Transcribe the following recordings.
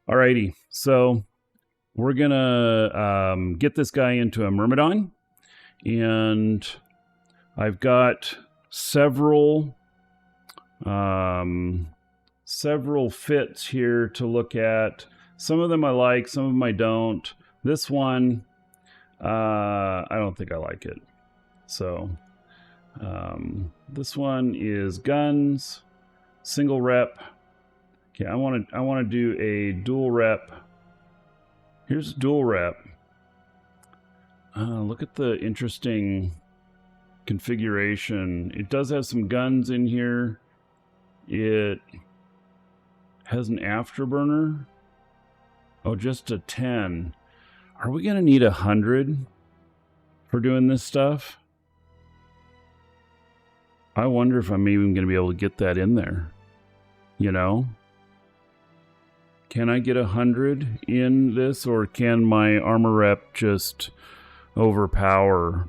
Alrighty, so we're gonna get this guy into a Myrmidon, and I've got several fits here to look at. Some of them I like, some of them I don't. This one, I don't think I like it. So this one is guns, single rep. Okay, I want to do a dual rep. Here's dual rep. Look at the interesting configuration. It does have some guns in here. It has an afterburner. Oh, just a 10. Are we gonna need 100 for doing this stuff? I wonder if I'm even gonna be able to get that in there. You know? Can I get 100 in this, or can my armor rep just overpower?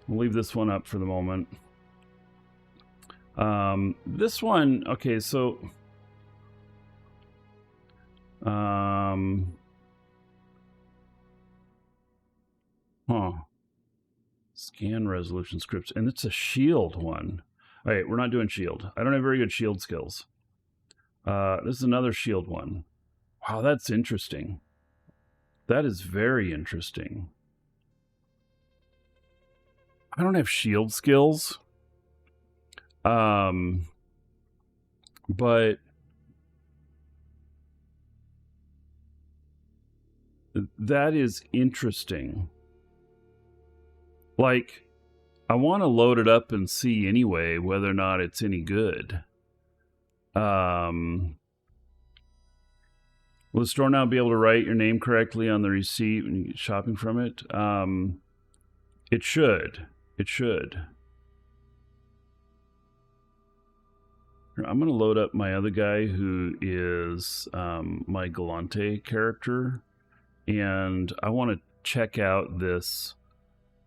We'll leave this one up for the moment. This one, okay, so scan resolution scripts, and it's a shield one. All right, we're not doing shield. I don't have very good shield skills. This is another shield one. Wow, that's interesting. That is very interesting. I don't have shield skills. But that is interesting. Like, I want to load it up and see anyway whether or not it's any good. Will the store now be able to write your name correctly on the receipt when you get shopping from it? It should. It should. I'm going to load up my other guy who is my Galante character, and I want to check out this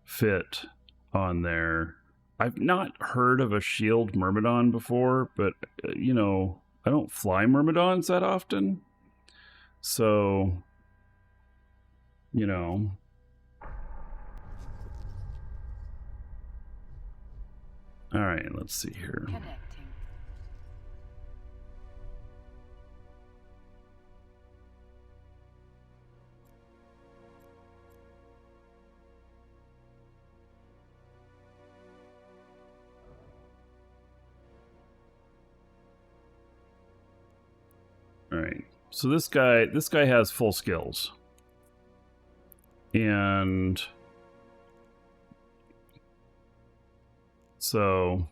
fit on there. I've not heard of a shield Myrmidon before, but, you know, I don't fly Myrmidons that often. So, you know. All right, let's see here. Connecting. All right. So this guy has full skills. And so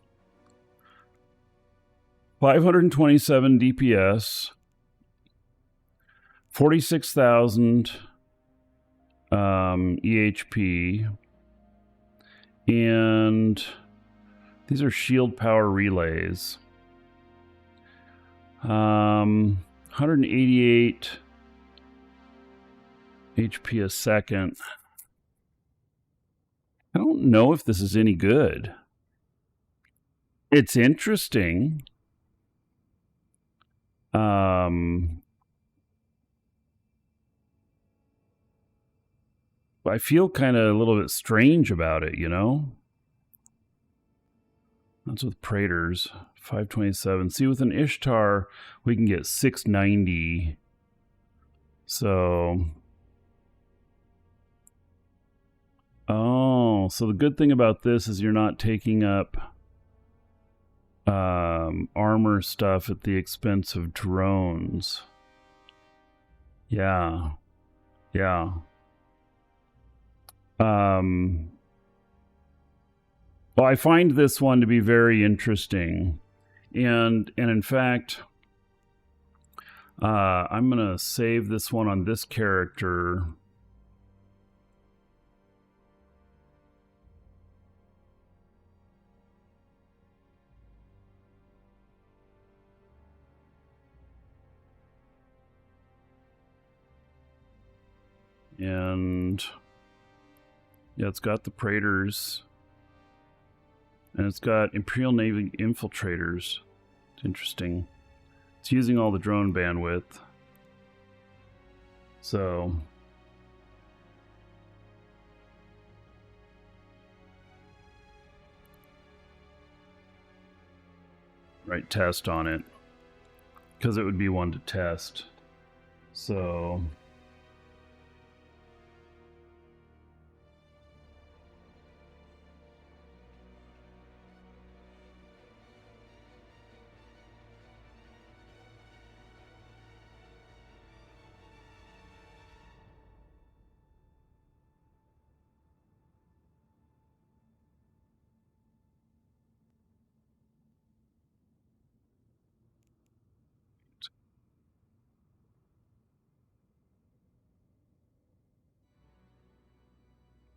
527 DPS, 46,000 EHP, and these are shield power relays. 188 HP a second. I don't know if this is any good. It's interesting. I feel kind of a little bit strange about it, you know? That's with Praetors. 527. See, with an Ishtar, we can get 690. So... Oh, so the good thing about this is you're not taking up armor stuff at the expense of drones. Yeah. Yeah. Well, I find this one to be very interesting. And in fact, I'm going to save this one on this character. And yeah, it's got the Praetors. And it's got Imperial Navy infiltrators. It's interesting. It's using all the drone bandwidth. So write test on it because it would be one to test. So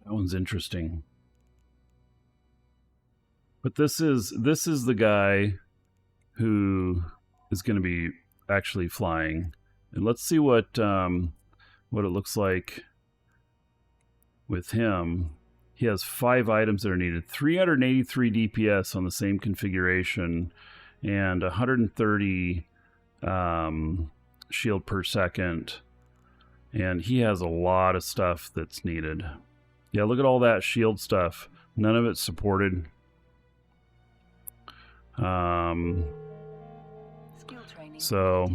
that one's interesting. But this is the guy who is going to be actually flying. And let's see what it looks like with him. He has 5 items that are needed. 383 DPS on the same configuration and 130 shield per second. And he has a lot of stuff that's needed. Yeah, look at all that shield stuff. None of it's supported. So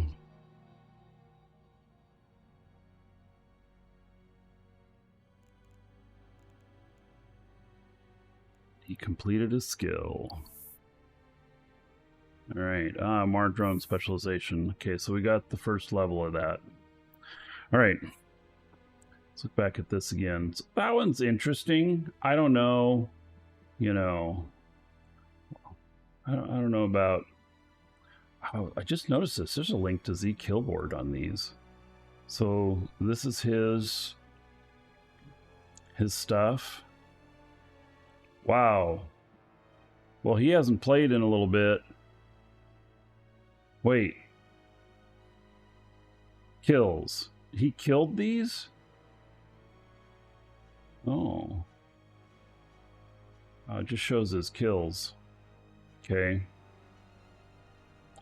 he completed his skill. All right, Mars drone specialization. Okay, so we got the first level of that. All right, let's look back at this again. So that one's interesting. I don't know, you know, I don't know about. Oh, I just noticed this. There's a link to Z Killboard on these. So this is his stuff. Wow. Well, he hasn't played in a little bit. Wait. Kills. He killed these? Oh. It just shows his kills. Okay.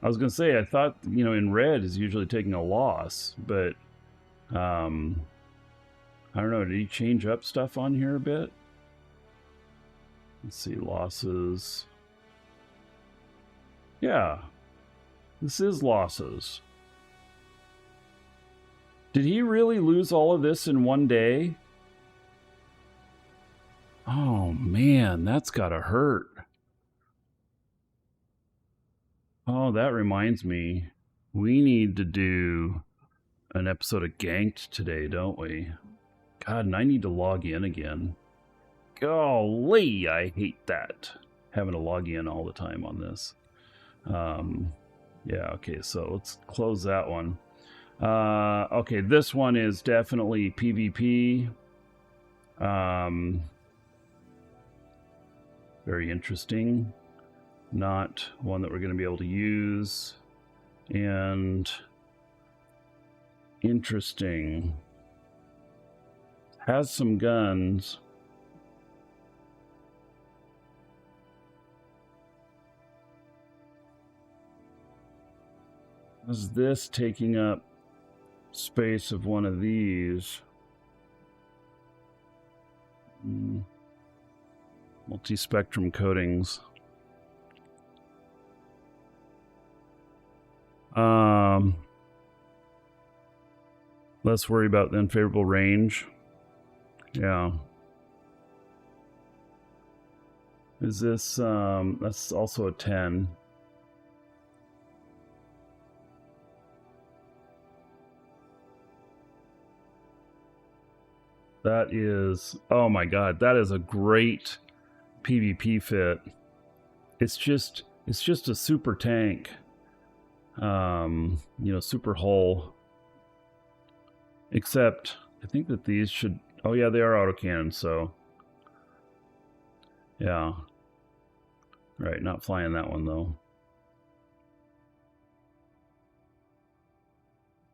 I was going to say, I thought, you know, in red is usually taking a loss, but I don't know. Did he change up stuff on here a bit? Let's see, losses. Yeah, this is losses. Did he really lose all of this in one day? Oh man, that's gotta hurt. Oh, that reminds me. We need to do an episode of Ganked today, don't we? God, and I need to log in again. Golly, I hate that. Having to log in all the time on this. Yeah, okay, so let's close that one. Okay, this one is definitely PvP. Very interesting. Not one that we're going to be able to use. And interesting. Has some guns. Is this taking up space of one of these? Multi-spectrum coatings. Less worry about the unfavorable range. Yeah. Is this, that's also a 10. That is, oh my god, that is a great PvP fit. It's just a super tank. You know, super hull. Except, I think that these should, oh yeah, they are autocannon, so. Yeah. Right, not flying that one though.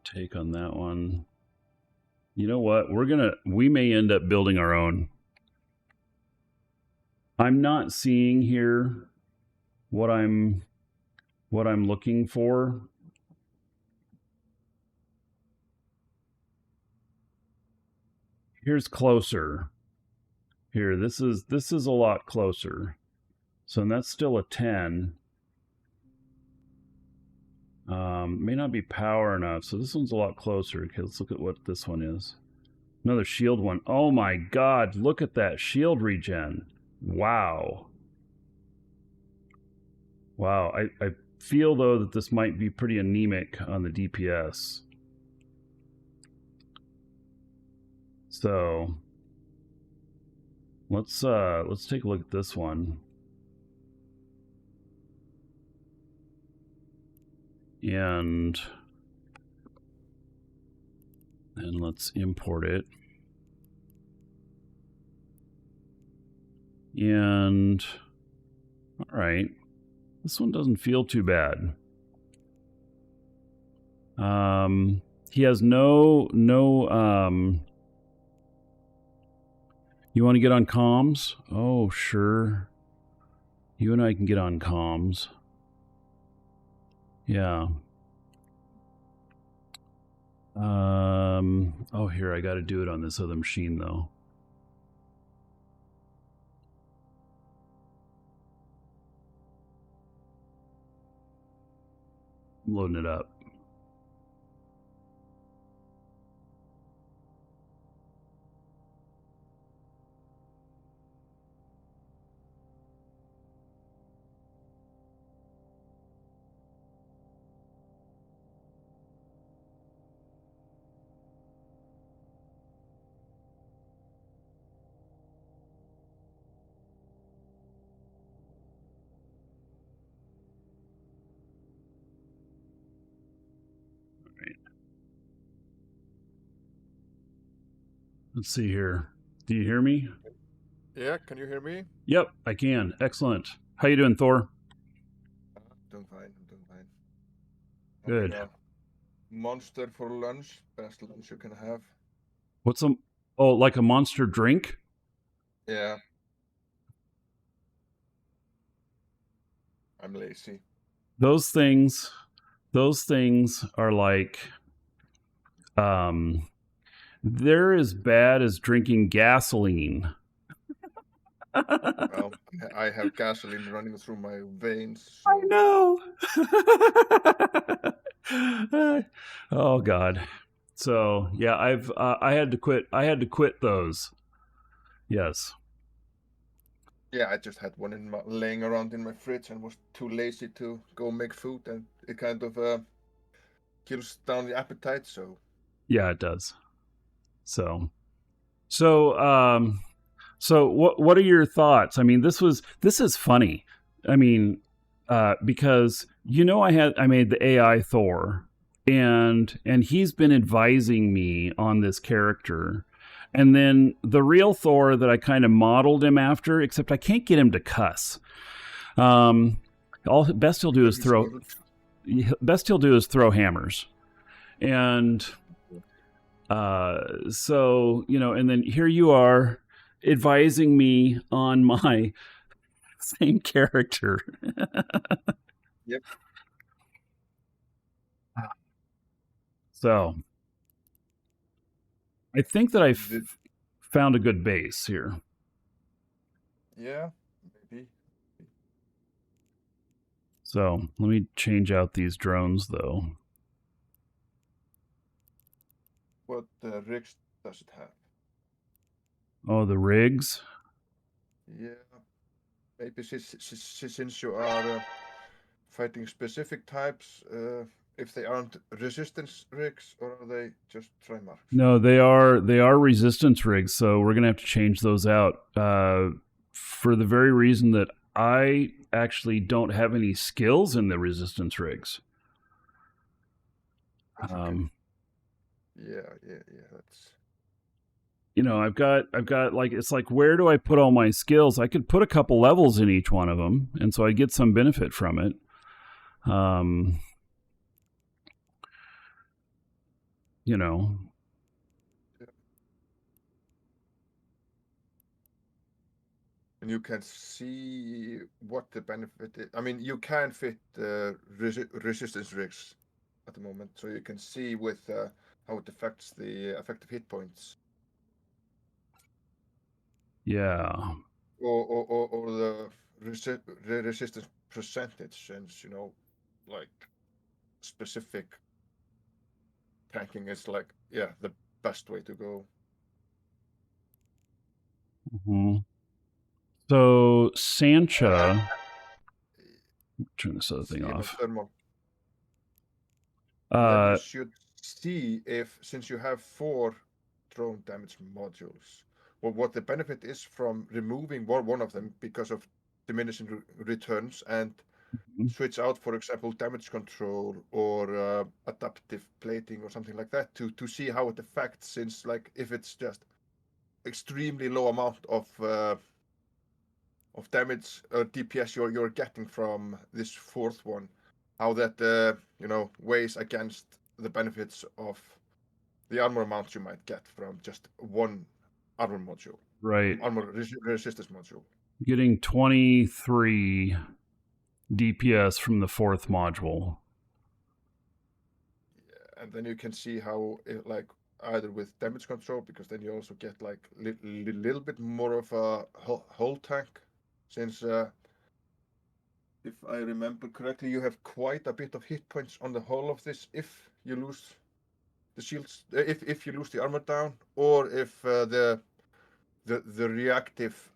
Take on that one. You know what? We may end up building our own. I'm not seeing here what I'm looking for. here's closer. Here, this is a lot closer. So that's still a 10. May not be power enough. So this one's a lot closer. Okay, let's look at what this one is. Another shield one. Oh my god, look at that shield regen. Wow. Wow, I feel though that this might be pretty anemic on the DPS. So let's take a look at this one. And let's import it. And all right, this one doesn't feel too bad. He has no you want to get on comms? Oh, sure. You and I can get on comms. Yeah. Oh, here, I got to do it on this other machine, though. I'm loading it up. Let's see here. Do you hear me? Yeah, can you hear me? Yep, I can. Excellent. How you doing, Thor? Doing fine. I'm doing fine. Good. Having a monster for lunch. Best lunch you can have. What's a... Oh, like a monster drink? Yeah. I'm lazy. Those things are like... they're as bad as drinking gasoline. Well, I have gasoline running through my veins. So. I know. Oh God. So yeah, I had to quit. I had to quit those. Yes. Yeah, I just had one laying around in my fridge and was too lazy to go make food, and it kind of kills down the appetite. So. Yeah, it does. So what are your thoughts? I mean, this is funny. I mean, because I made the AI Thor, and he's been advising me on this character, and then the real Thor that I kind of modeled him after, except I can't get him to cuss. Best he'll do is throw hammers, and so and then here you are advising me on my same character. Yep. So I think that I've found a good base here. Yeah, maybe. So let me change out these drones, though. What rigs does it have? Oh, the rigs? Yeah. Maybe since you are fighting specific types, if they aren't resistance rigs, or are they just Trimarchs? No, they are resistance rigs, so we're gonna have to change those out for the very reason that I actually don't have any skills in the resistance rigs. Okay. Yeah. That's. I've got like, it's like, where do I put all my skills? I could put a couple levels in each one of them, and so I get some benefit from it. And you can see what the benefit is. I mean, you can fit resistance rigs at the moment, so you can see with how it affects the effective hit points. Yeah. or the resistance percentage, since like specific tanking is like the best way to go. Hmm. So Sancha, turn this other thing Even off. thermal. And then you Uh, should see if, since you have 4 drone damage modules, what the benefit is from removing one of them because of diminishing returns, and switch out, for example, damage control or adaptive plating or something like that to see how it affects, since like if it's just extremely low amount of damage or DPS you're getting from this 4th one, how that weighs against the benefits of the armor amounts you might get from just one armor module, right. armor resistance module. Getting 23 DPS from the 4th module. Yeah, and then you can see how like either with damage control, because then you also get like little bit more of a hull tank, since if I remember correctly, you have quite a bit of hit points on the hull of this if you lose the shields, if you lose the armor down, or if the reactive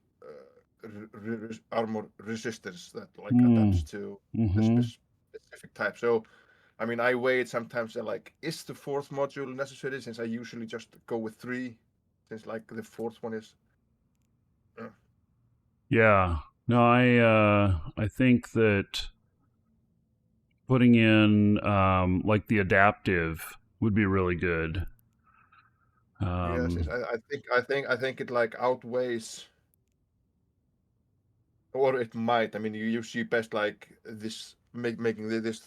armor resistance that like adapts to the specific type. So I mean, I weigh it sometimes like, is the 4th module necessary? Since I usually just go with 3, since like the 4th one is. Yeah. No, I think that putting in like the adaptive would be really good. Yeah, since I think it like outweighs, or it might. I mean, you see best like this making this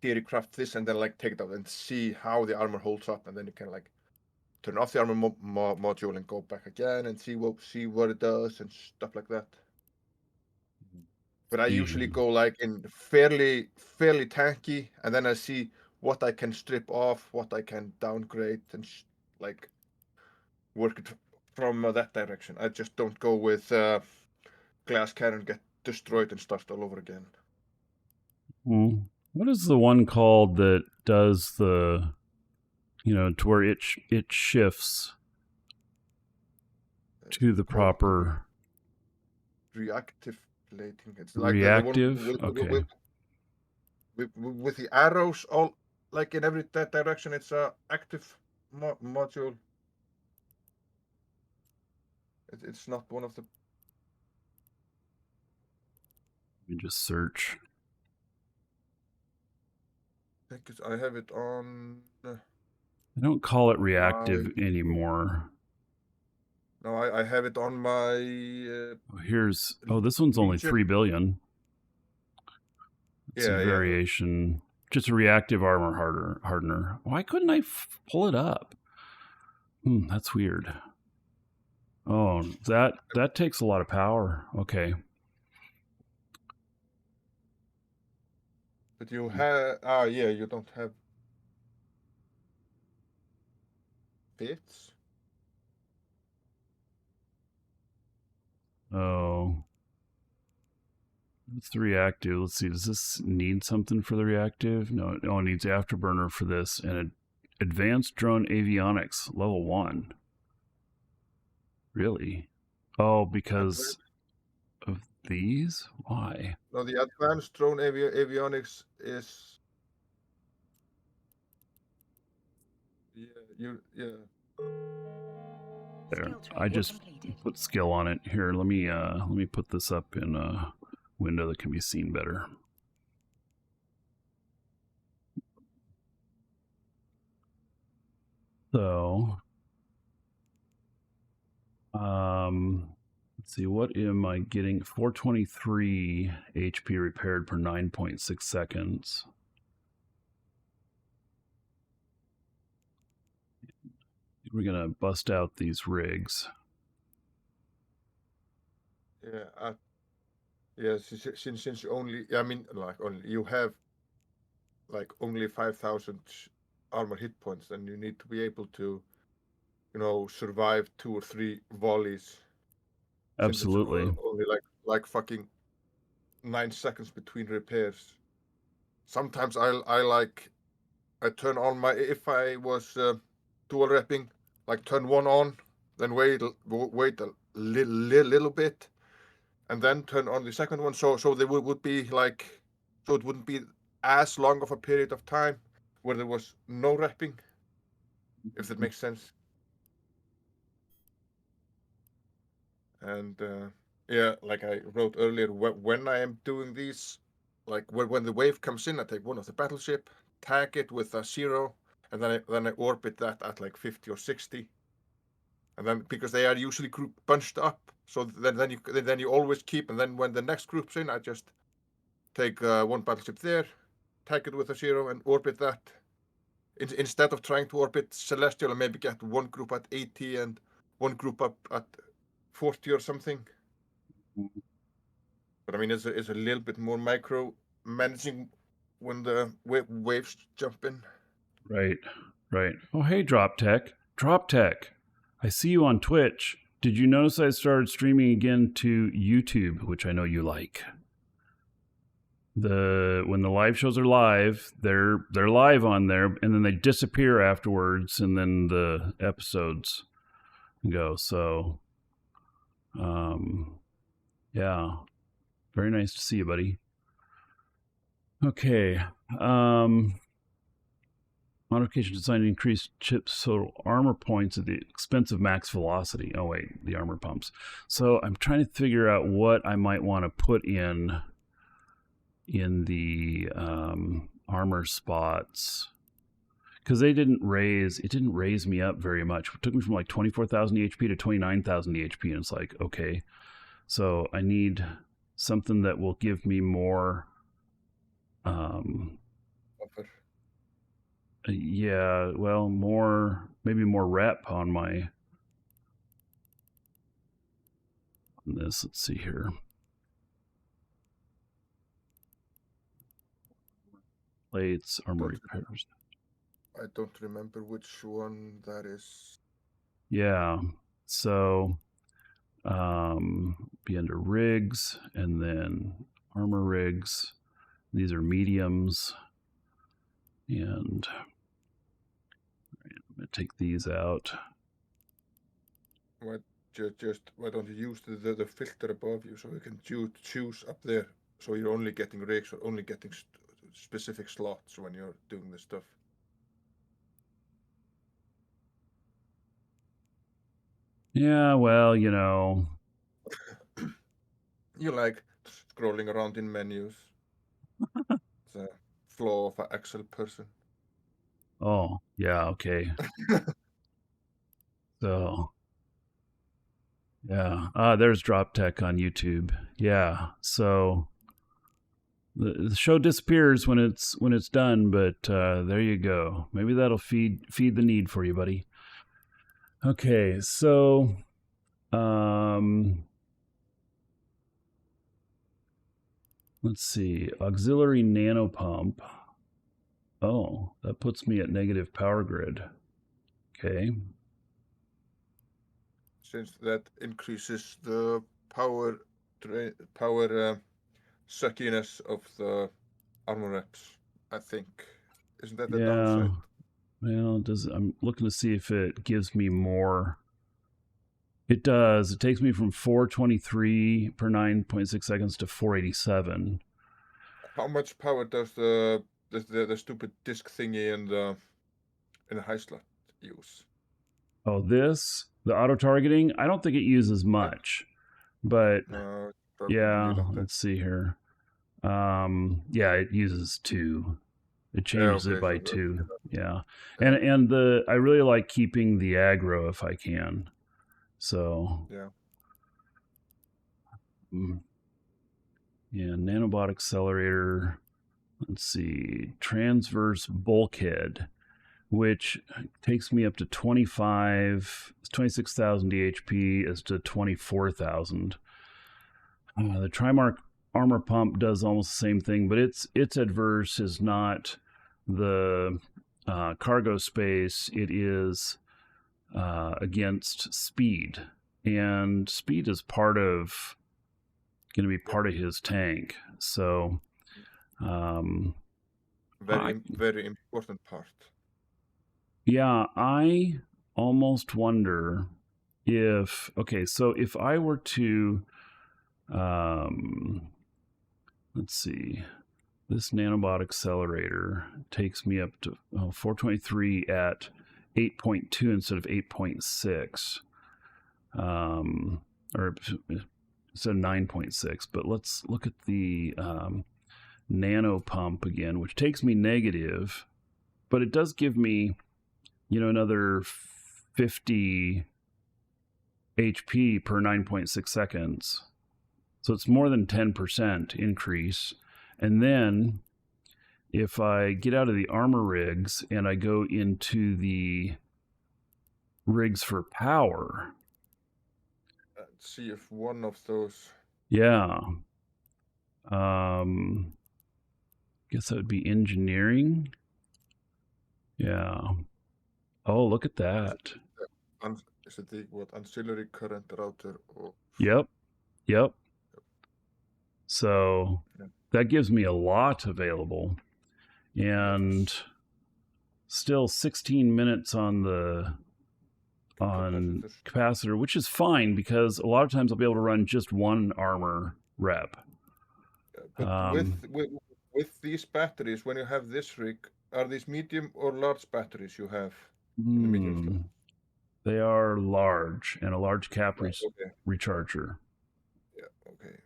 Theorycraft this and then like take it out and see how the armor holds up, and then you can like turn off the armor module and go back again and see what it does and stuff like that. But I usually go like in fairly tanky, and then I see what I can strip off, what I can downgrade, and like work it from that direction. I just don't go with glass cannon, get destroyed, and start all over again. What is the one called that does the, to where it shifts to the proper reactive plating? It's like the one reactive? Okay. with the arrows all like in every direction. It's a active module. It's not one of the. Let me just search. I think I have it on. I don't call it reactive anymore. No, I have it on my. This one's only 3 billion. It's a Yeah. variation. Just a reactive armor hardener. Why couldn't I pull it up? That's weird. Oh, that takes a lot of power. Okay. But you have. You don't have bits. Oh. What's the reactive? Let's see. Does this need something for the reactive? No, it needs afterburner for this and advanced drone avionics level 1. Really? Oh, because of these? Why? No, the advanced drone avionics is. Yeah. There. I just put skill on it. Here, let me put this up in a window that can be seen better. So, let's see, what am I getting? 423 HP repaired per 9.6 seconds. We're gonna bust out these rigs. Yeah. Since you only, I mean, like only you have like only 5,000 armor hit points, then you need to be able to, survive 2 or 3 volleys. Absolutely. Since it's only like fucking 9 seconds between repairs. Sometimes I turn on if I was dual repping, like turn one on, then wait a little bit, and then turn on the second one. So they would be like, so it wouldn't be as long of a period of time where there was no repping, if that makes sense. And yeah, like I wrote earlier, when I am doing these, like when the wave comes in, I take one of the battleship, tag it with a 0, and then I orbit that at like 50 or 60. And then because they are usually bunched up, so then you always keep. And then when the next group's in, I just take one battleship there, tag it with a 0, and orbit that. Instead of trying to orbit Celestial and maybe get one group at 80 and one group up at 40 or something. But I mean, it's a little bit more micro managing when the waves jump in. Right. Oh, hey, Drop Tech. I see you on Twitch. Did you notice I started streaming again to YouTube, which I know you like? When the live shows are live, they're live on there, and then they disappear afterwards, and then the episodes go. So, yeah, very nice to see you, buddy. Okay, modification designed to increase chips total armor points at the expense of max velocity. Oh wait, the armor pumps. So I'm trying to figure out what I might want to put in the armor spots, because it didn't raise me up very much. It took me from like 24,000 HP to 29,000 HP, and it's like, okay, so I need something that will give me more yeah, well, maybe more rep on this. Let's see here. Plates, armor repairs. I don't remember which one that is. Yeah, so be under rigs, and then armor rigs. These are mediums, and I'm gonna take these out. Why don't you use the filter above you so you can choose up there, so you're only getting rigs or only getting specific slots when you're doing this stuff. Yeah, well, you know. You like scrolling around in menus. It's a flaw of an Excel person. Oh, yeah, okay. So, yeah. There's Drop Tech on YouTube. Yeah, so the show disappears when it's done, but there you go. Maybe that'll feed the need for you, buddy. Okay, so let's see. Auxiliary nano pump. Oh, that puts me at negative power grid. Okay. Since that increases the power suckiness of the armor reps, I think. Isn't that the downside? Well, I'm looking to see if it gives me more. It does. It takes me from 423 per 9.6 seconds to 487. How much power does the stupid disc thingy in the high slot use? Oh, the auto targeting, I don't think it uses much, but no, yeah, let's see here. Yeah, it uses 2. It changes it by 2. Yeah. And I really like keeping the aggro if I can. So yeah. Yeah, nanobot accelerator. Let's see, transverse bulkhead, which takes me up to 26,000 DHP as to 24,000. The Trimark armor pump does almost the same thing, but its adverse is not the cargo space. It is against speed, and speed is going to be part of his tank. So, very important part. Yeah, I almost wonder if I were to, let's see, this nanobot accelerator takes me up to 423 at 8.2 instead of 8.6, or instead of 9.6. But let's look at the nano pump again, which takes me negative, but it does give me, another 50 HP per 9.6 seconds. So it's more than 10% increase. And then if I get out of the armor rigs and I go into the rigs for power. Let's see if one of those. Yeah. Guess that would be engineering. Yeah. Oh, look at that. Is it the ancillary current router? Or... Yep. So that gives me a lot available, and still 16 minutes on capacitor, which is fine because a lot of times I'll be able to run just one armor rep. But with these batteries, when you have this rig, are these medium or large batteries you have? In the medium slot? They are large, and a large cap recharger. Yeah. Okay.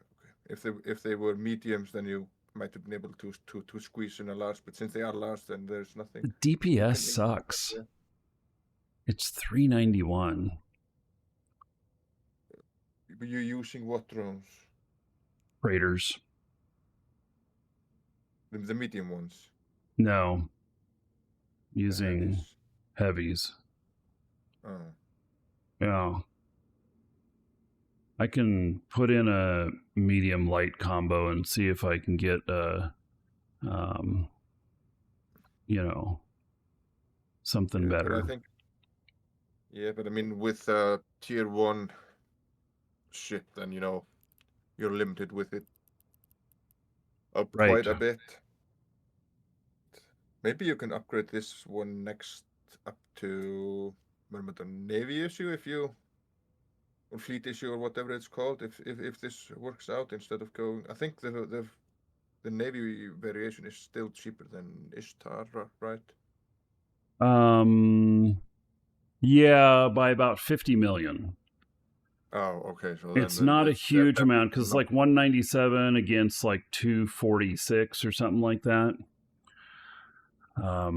If they were mediums, then you might have been able to squeeze in a large. But since they are large, then there's nothing. The DPS sucks. It's 391. Are you using what drones? Raiders. The medium ones? No. Using heavies. Oh. Yeah. I can put in a medium light combo and see if I can get something better. But I think, but I mean, with tier 1 ship, then you're limited with it quite a bit. Maybe you can upgrade this one next up to Myrmidon Navy issue or fleet issue or whatever it's called. If this works out, instead of going, I think the Navy variation is still cheaper than Ishtar, right? Yeah, by about 50 million. Oh, okay. So it's not a huge amount because it's like 197 against like 246 or something like that. But I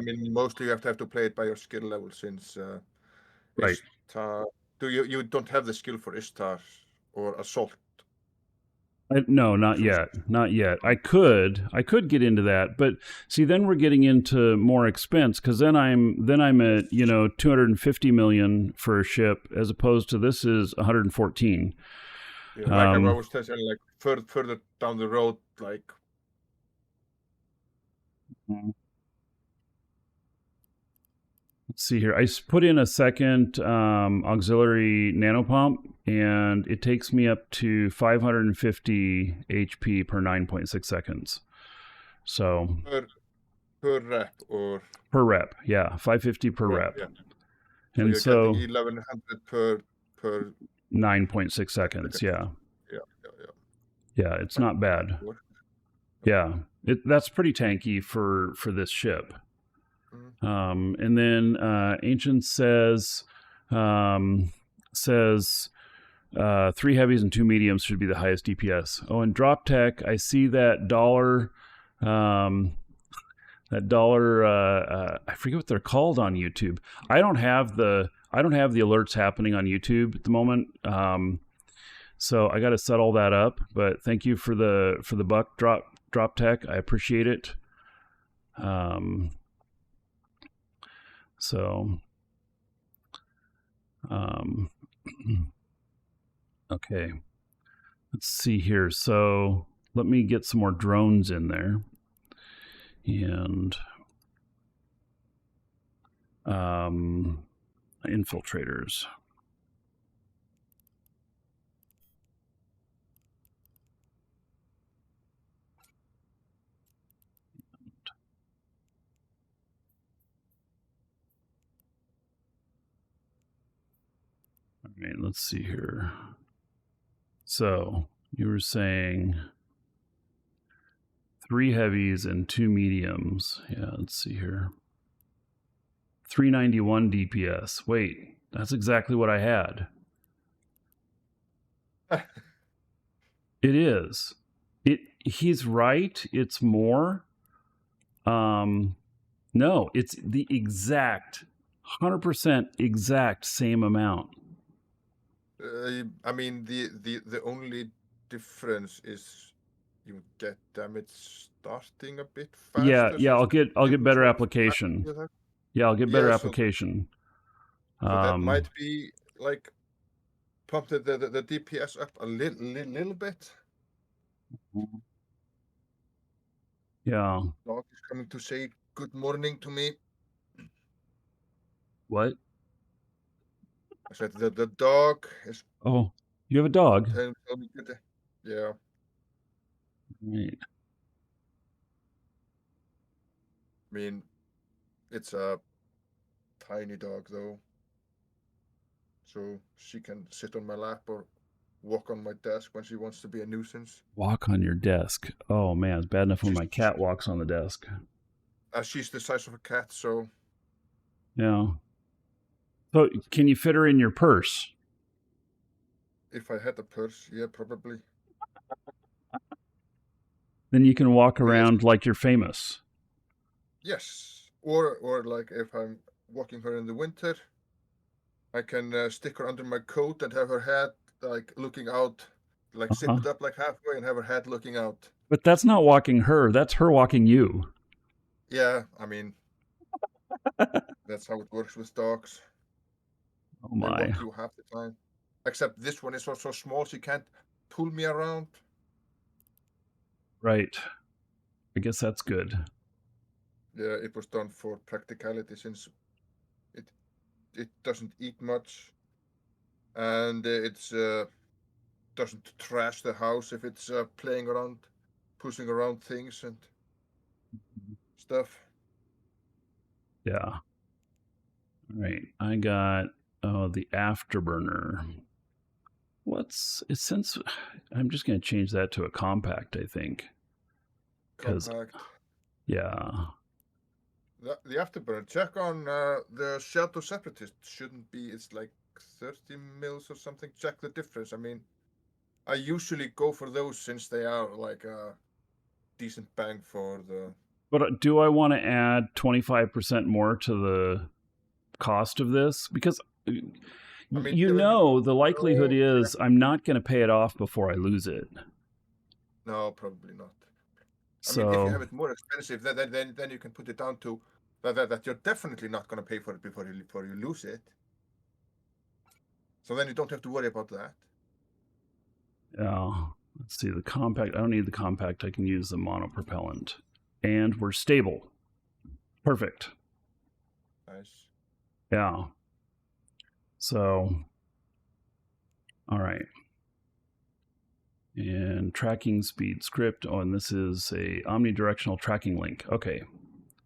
mean, mostly you have to play it by your skill level, since Ishtar. You don't have the skill for Ishtar or Assault? No, not yet. I could get into that, but see, then we're getting into more expense because then I'm at 250 million for a ship as opposed to this is 114. Yeah, like I was telling, like further down the road, like. Let's see here. I put in a second auxiliary nanopump, and it takes me up to 550 HP per 9.6 seconds. So per rep or per rep, yeah, 550 per rep. Yeah. And so you're getting 1100 per 9.6 seconds. Yeah. Yeah, it's not bad. Yeah, that's pretty tanky for this ship. And then Ancient says 3 heavies and 2 mediums should be the highest DPS. Oh, and Drop Tech, I see that dollar. I forget what they're called on YouTube. I don't have the alerts happening on YouTube at the moment. So I got to set all that up. But thank you for the buck, Drop Tech. I appreciate it. Okay, let's see here. So let me get some more drones in there. And infiltrators. All right, let's see here. So you were saying 3 heavies and 2 mediums. Yeah, let's see here. 391 DPS. Wait, that's exactly what I had. It is. He's right. It's more. No, it's the exact 100% exact same amount. I mean, the only difference is you get damage starting a bit faster. Yeah. I'll get better So application. Yeah, I'll get better application. So that might be like pump the DPS up a little bit. Yeah. Dog is coming to say good morning to me. What? I said the dog is. Oh, you have a dog? Tell me good. Yeah. Right. I mean, it's a tiny dog though, so she can sit on my lap or walk on my desk when she wants to be a nuisance. Walk on your desk. Oh man, it's bad enough when my cat walks on the desk. She's the size of a cat, so. Yeah. So can you fit her in your purse? If I had a purse, yeah, probably. Then you can walk around like you're famous. Yes, or like if I'm walking her in the winter, I can stick her under my coat and have her head like looking out, like zip it up like halfway and have her head looking out. But that's not walking her. That's her walking you. Yeah, I mean, that's how it works with dogs. Oh my. They walk you half the time. Except this one is so small she can't pull me around. Right. I guess that's good. Yeah, it was done for practicality since it doesn't eat much, and it's doesn't trash the house if it's playing around, pushing around things and stuff. Yeah. All right. I got the afterburner. Since I'm just going to change that to a compact, I think. Compact. Yeah. The afterburner. Check on the Shadow Separatist. Shouldn't be. It's like 30 mils or something. Check the difference. I mean, I usually go for those since they are like a decent bang for the. But do I want to add 25% more to the cost of this? Because I mean, the likelihood is I'm not going to pay it off before I lose it. No, probably not. So, I mean, if you have it more expensive, then you can put it down to that you're definitely not going to pay for it before you lose it. So then you don't have to worry about that. Yeah. Let's see, the compact. I don't need the compact. I can use the monopropellant. And we're stable. Perfect. Nice. Yeah. So, all right. And tracking speed script. Oh, and this is a omnidirectional tracking link. Okay.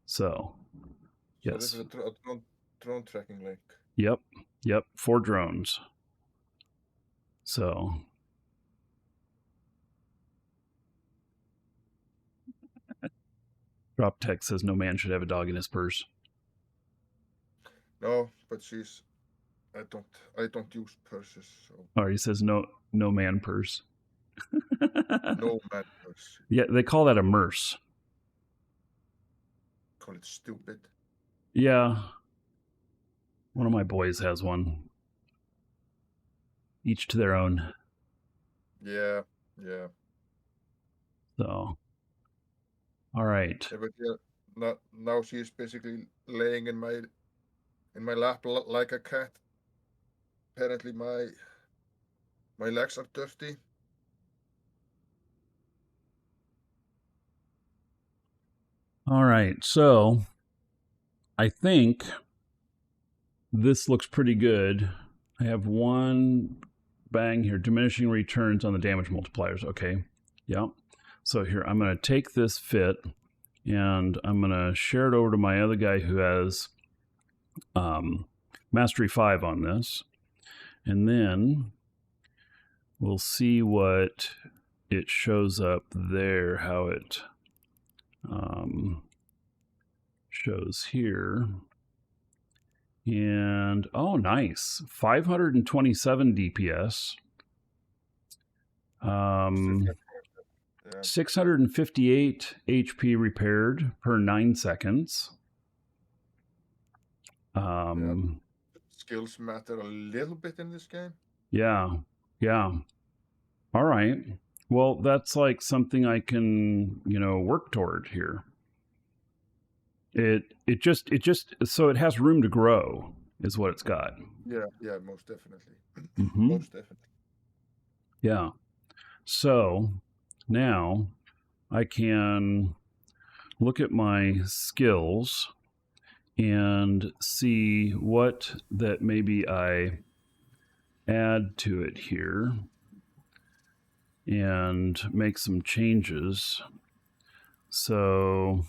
So yes. So this is a drone tracking link. Yep. 4 drones. So Drop text says no man should have a dog in his purse. No, but I don't use purses. So. Oh, he says no man purse. No man purse. Yeah, they call that a merce. Call it stupid. Yeah. One of my boys has one. Each to their own. Yeah. So, all right. Yeah, but now she's basically laying in my lap like a cat. Apparently my legs are dirty. All right. So, I think this looks pretty good. I have one bang here, diminishing returns on the damage multipliers. Okay, yeah. So here, I'm going to take this fit, and I'm going to share it over to my other guy who has Mastery 5 on this. And then we'll see what it shows up there, how it shows here. And, oh, nice. 527 DPS. 658 HP repaired per 9 seconds. Skills matter a little bit in this game. Yeah. All right. Well, that's like something I can, work toward here. It just so it has room to grow is what it's got. Yeah, most definitely. Mm-hmm. Most definitely. Yeah. So now I can look at my skills and see what that maybe I add to it here and make some changes. So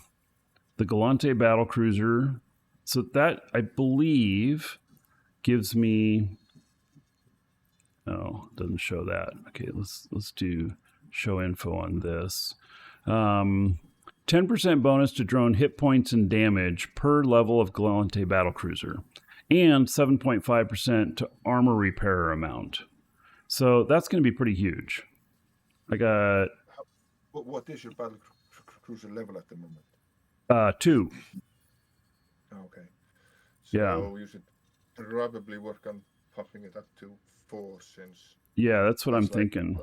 the Galante Battlecruiser, so that I believe gives me, oh, it doesn't show that. Okay, let's do show info on this. 10% bonus to drone hit points and damage per level of Galante Battlecruiser, and 7.5% to armor repairer amount. So that's going to be pretty huge. I got. What is your Battlecruiser level at the moment? 2. Okay. So Yeah. you should probably work on popping it up to 4 since. Yeah, that's what I'm thinking.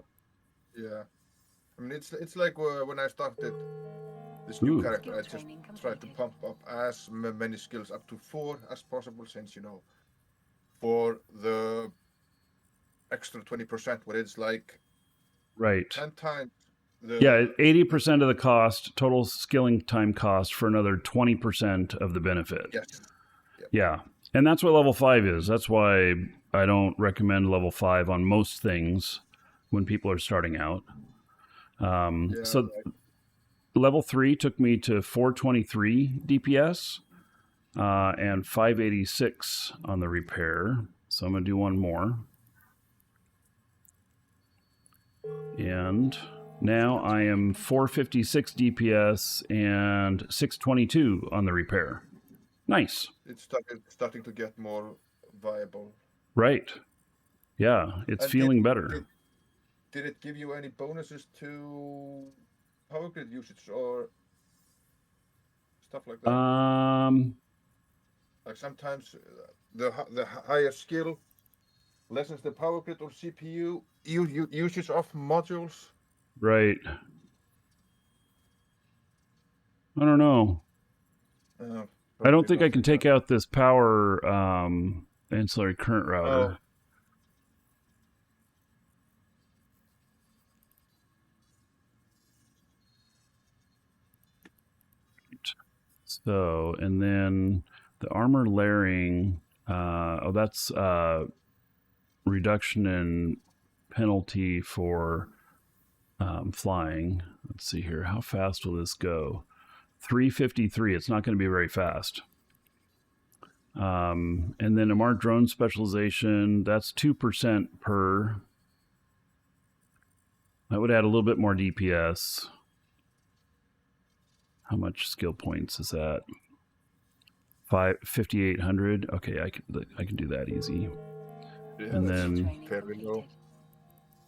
Yeah. I mean, it's like when I started this new character, I just tried to pump up as many skills up to 4 as possible, since, for the extra 20%, where it's like right 10 times. 80% of the cost, total skilling time cost, for another 20% of the benefit. Yes. Yep. Yeah. And that's what level 5 is. That's why I don't recommend level 5 on most things when people are starting out. So level 3 took me to 423 DPS and 586 on the repair. So I'm going to do one more. And now I am 456 DPS and 622 on the repair. Nice. It's starting to get more viable. Right. Yeah, it's feeling better. Did it give you any bonuses to power grid usage or stuff like that? Like sometimes the higher skill lessens the power grid or CPU usage of modules. Right. I don't know. I don't think I can take out this power ancillary current router. So, and then the armor layering, that's reduction in penalty for flying. Let's see here. How fast will this go? 353. It's not going to be very fast. And then MR drone specialization, that's 2% per. That would add a little bit more DPS. How much skill points is that? 5,800. Okay, I can do that easy. Yeah, and then very low.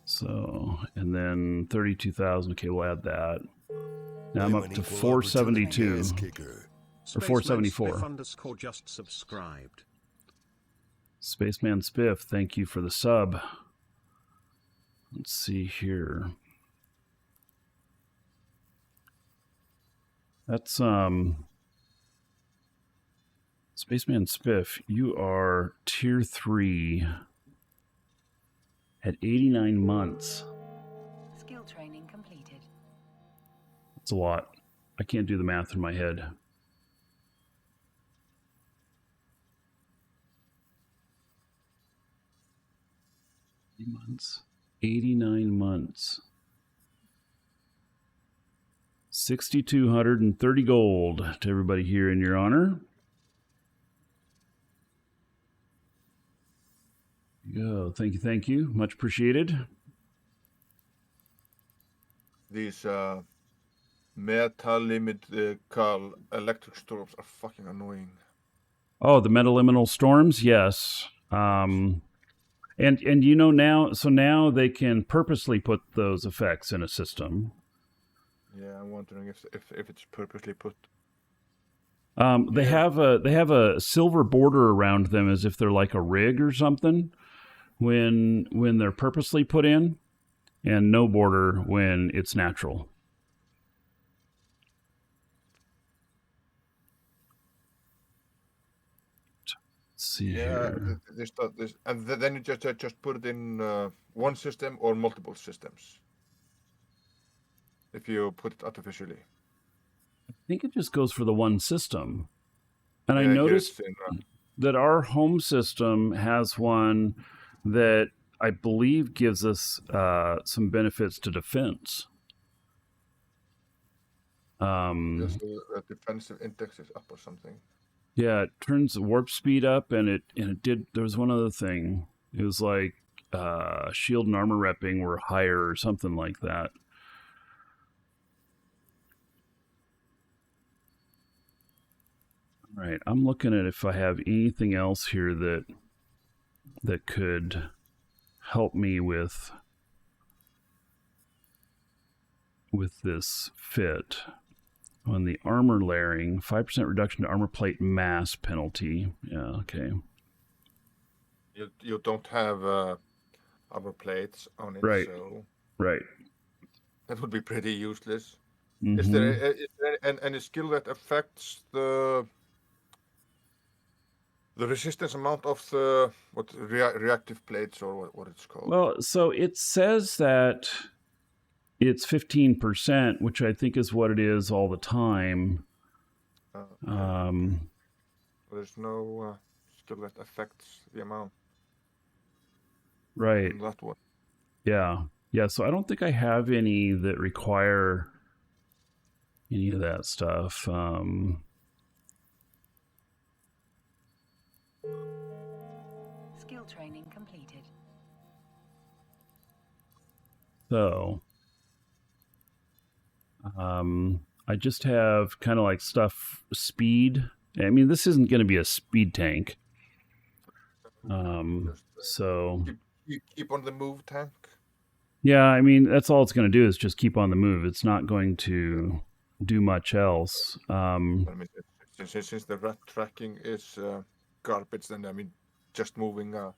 So, and then 32,000. Okay, we'll add that. Now I'm up to 472 or 474. Just subscribed. Spaceman Spiff, thank you for the sub. Let's see here. That's Spaceman Spiff, you are tier 3 at 89 months. Skill training completed. That's a lot. I can't do the math in my head. months. 89 months. 6,230 gold to everybody here in your honor. Go. Thank you. Much appreciated. These metal limit electric storms are fucking annoying. Oh, the metaliminal storms, yes. And you know now they can purposely put those effects in a system. Yeah, I'm wondering if it's purposely put. They have a silver border around them as if they're like a rig or something when they're purposely put in, and no border when it's natural. Let's see here. This, and then you just put it in one system or multiple systems. If you put it artificially. I think it just goes for the one system. And yeah, I noticed that our home system has one that I believe gives us some benefits to defense. The defensive index is up or something. Yeah, it turns the warp speed up, and it did. There was one other thing. It was like shield and armor repping were higher or something like that. All right, I'm looking at if I have anything else here that could help me with this fit. On the armor layering, 5% reduction to armor plate mass penalty. Yeah, okay. You don't have armor plates on it, right. So right. That would be pretty useless. Mm-hmm. Is there any skill that affects the resistance amount of the reactive plates or what it's called? Well, so it says that it's 15%, which I think is what it is all the time. There's no skill that affects the amount. Right. That one. Yeah. So I don't think I have any that require any of that stuff. Skill training completed. So, I just have kind of like stuff speed. I mean, this isn't going to be a speed tank. So you keep on the move tank. Yeah, I mean that's all it's going to do is just keep on the move. It's not going to do much else. I mean, since the rat tracking is garbage, then I mean, just moving a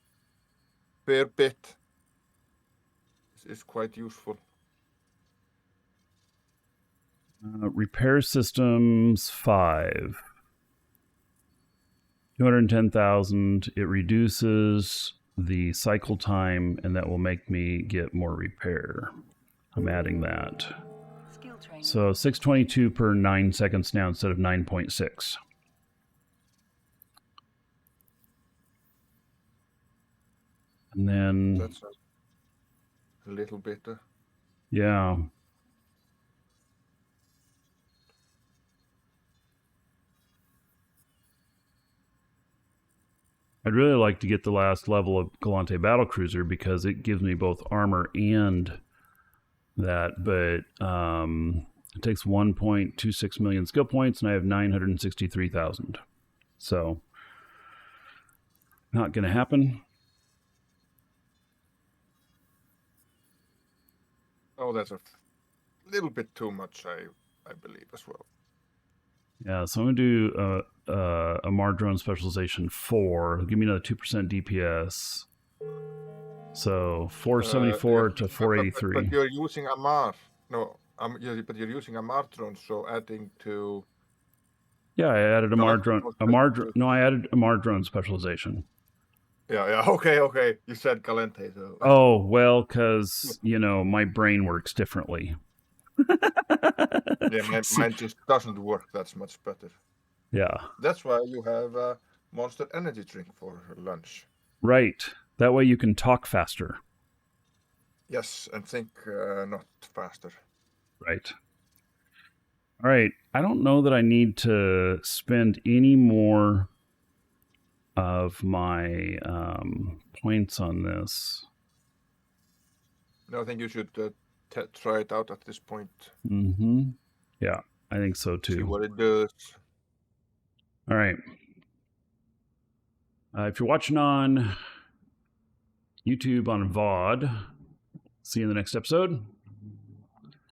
fair bit is quite useful. Repair systems 5. 210,000. It reduces the cycle time, and that will make me get more repair. I'm adding that. So 622 per 9 seconds now instead of 9.6. And then that's a little bit. Yeah. I'd really like to get the last level of Galante Battlecruiser because it gives me both armor and that, but it takes 1.26 million skill points, and I have 963,000. So, not going to happen. Oh, that's a little bit too much, I believe, as well. Yeah, so I'm going to do a Myrmidon Specialization 4. Give me another 2% DPS. So 474 to 483. But you're using a Mar. No, but you're using a Myrmidon, so adding to... Yeah, I added I added a Myrmidon Specialization. Yeah, okay. You said Galante, so... Oh, well, because, my brain works differently. Yeah, mine just doesn't work. That's much better. Yeah. That's why you have a Monster Energy drink for lunch. Right. That way you can talk faster. Yes, and think not faster. Right. All right. I don't know that I need to spend any more of my points on this. No, I think you should try it out at this point. Mm-hmm. Yeah, I think so too. See what it does. All right. If you're watching on YouTube on VOD, see you in the next episode.